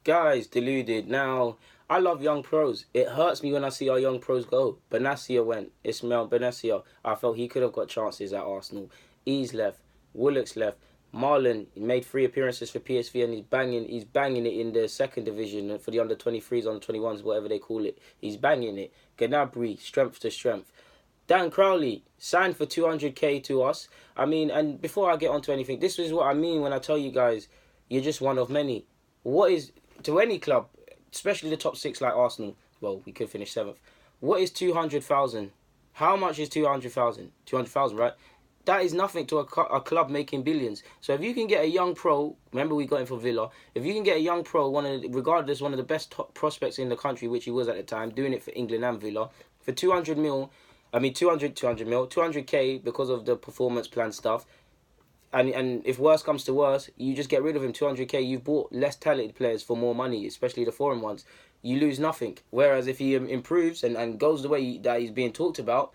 Guys, deluded. Now, I love young pros. It hurts me when I see our young pros go. Benatia went. Ismail Benatia. I felt he could have got chances at Arsenal. He's left. Willock's left. Marlon made 3 appearances for PSV and he's banging it in the second division for the under 23s, under 21s, whatever they call it. He's banging it. Gnabry, strength to strength. Dan Crowley signed for 200k to us. I mean, and before I get onto anything, this is what I mean when I tell you guys, you're just one of many. What is, to any club, especially the top 6 like Arsenal, well, we could finish 7th. What is 200,000? How much is 200,000? 200,000, right? That is nothing to a club making billions. So if you can get a young pro, remember we got him for Villa. If you can get a young pro, regarded as one of the best top prospects in the country, which he was at the time, doing it for England and Villa, for 200 mil, 200k because of the performance plan stuff. And if worse comes to worse, you just get rid of him. 200k, you've bought less talented players for more money, especially the foreign ones. You lose nothing. Whereas if he improves and goes the way that he's being talked about,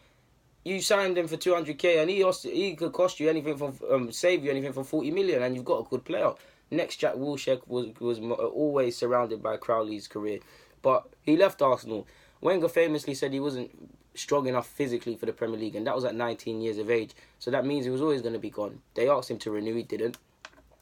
you signed him for 200k and he could cost you anything from save you anything from 40 million, and you've got a good player. Next, Jack Wilshere was always surrounded by Crowley's career, but he left Arsenal. Wenger famously said he wasn't strong enough physically for the Premier League, and that was at 19 years of age. So that means he was always going to be gone. They asked him to renew, he didn't.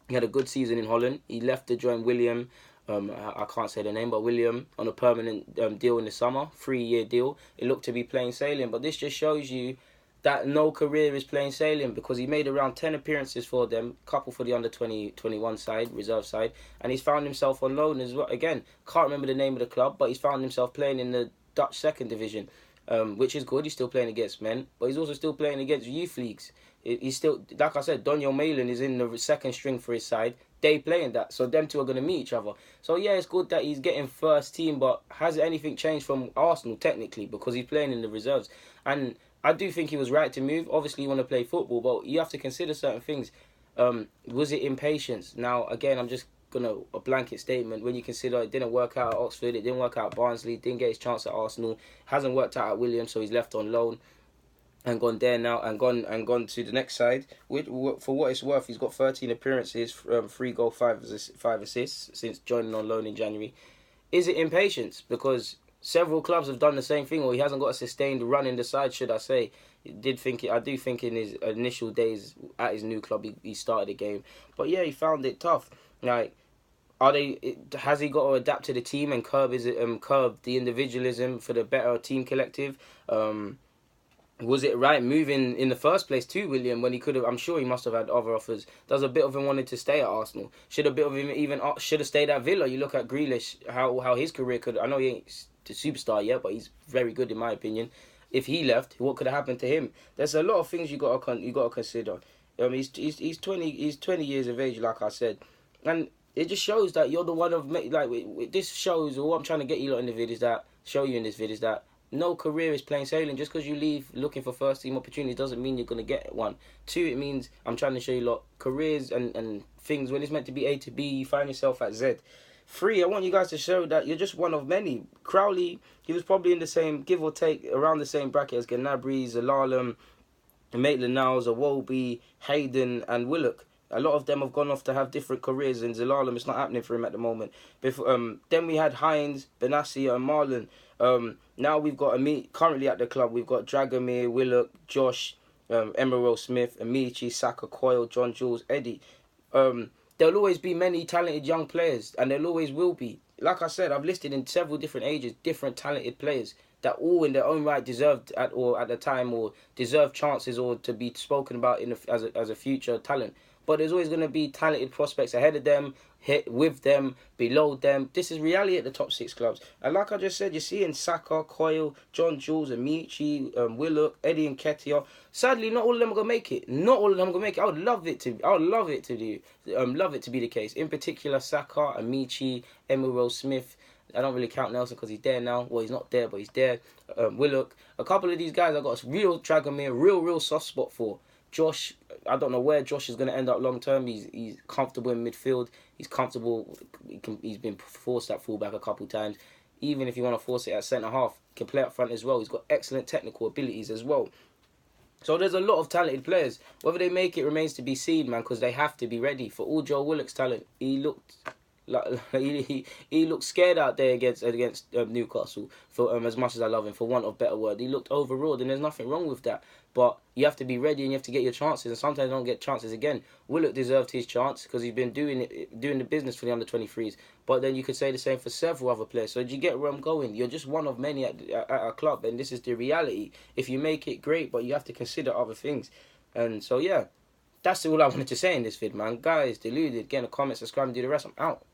He had a good season in Holland. He left to join William. I can't say the name, but William on a permanent deal in the summer, 3-year deal. It looked to be plain sailing, but this just shows you that no career is plain sailing, because he made around 10 appearances for them, couple for the under 21 side, reserve side, and he's found himself on loan as well. Again, can't remember the name of the club, but he's found himself playing in the Dutch second division, which is good. He's still playing against men, but he's also still playing against youth leagues. He's still, like I said, Daniel Malin is in the second string for his side. They playing that, so them two are going to meet each other. So yeah, it's good that he's getting first team, but has anything changed from Arsenal technically, because he's playing in the reserves? And I do think he was right to move. Obviously, you want to play football, but you have to consider certain things. Was it impatience? Now, again, I'm just a blanket statement. When you consider it didn't work out at Oxford, it didn't work out at Barnsley, didn't get his chance at Arsenal, hasn't worked out at Williams, so he's left on loan and gone there now and gone to the next side. For what it's worth, he's got 13 appearances, 3 goals, 5 assists since joining on loan in January. Is it impatience? Because several clubs have done the same thing, or he hasn't got a sustained run in the side, should I say. I do think in his initial days at his new club, he started the game. But yeah, he found it tough. Like, has he got to adapt to the team and curb the individualism for the better team collective? Was it right moving in the first place to William when he could have? I'm sure he must have had other offers. Does a bit of him wanted to stay at Arsenal? Should a bit of him even should have stayed at Villa? You look at Grealish, how his career could. I know he ain't the superstar yet, but he's very good in my opinion. If he left, what could have happened to him? There's a lot of things you got to consider. He's 20 years of age, like I said, and it just shows that you're the one of this shows. Or what I'm trying to get you lot in the vid is that no career is plain sailing. Just because you leave looking for first team opportunities doesn't mean you're going to get one. 2, it means I'm trying to show you lot careers and things when it's meant to be A to B, you find yourself at Z. 3, I want you guys to show that you're just one of many. Crowley, he was probably in the same, give or take, around the same bracket as Gnabry, Zalalem, Maitland-Niles, Iwobi, Hayden and Willock. A lot of them have gone off to have different careers. In Zalalem, it's not happening for him at the moment. Then we had Hines, Benassia and Marlon. Now we've got currently at the club, we've got Dragomir, Willock, Josh, Emerald Smith, Amici, Saka, Coyle, John Jules, Eddie. There'll always be many talented young players, and there always will be. Like I said, I've listed in several different ages, different talented players that all in their own right deserved at the time or deserve chances or to be spoken about as a future talent. But there's always going to be talented prospects ahead of them, with them, below them. This is reality at the top 6 clubs. And like I just said, you're seeing Saka, Coyle, John Jules, Amici, Willock, Eddie and Ketia. Sadly, not all of them are going to make it. Not all of them are going to make it. I would love it to be the case. In particular, Saka, Amici, Emerald Smith. I don't really count Nelson because he's there now. Well, he's not there, but he's there. Willock. A couple of these guys I've got a real Dragomir, real soft spot for. Josh, I don't know where Josh is going to end up long term. He's comfortable in midfield. He's comfortable. He's been forced at fullback a couple times. Even if you want to force it at centre half, he can play up front as well. He's got excellent technical abilities as well. So there's a lot of talented players. Whether they make it remains to be seen, man, because they have to be ready. For all Joe Willock's talent, he looked he looked scared out there against Newcastle. For as much as I love him, for want of better word, he looked overawed, and there's nothing wrong with that. But you have to be ready, and you have to get your chances. And sometimes you don't get chances again. Willock deserved his chance because he's been doing the business for the under-23s. But then you could say the same for several other players. So do you get where I'm going? You're just one of many at a club, and this is the reality. If you make it, great, but you have to consider other things. And so yeah, that's all I wanted to say in this vid, man. Guys, deluded. Get in the comments, subscribe, and do the rest. I'm out.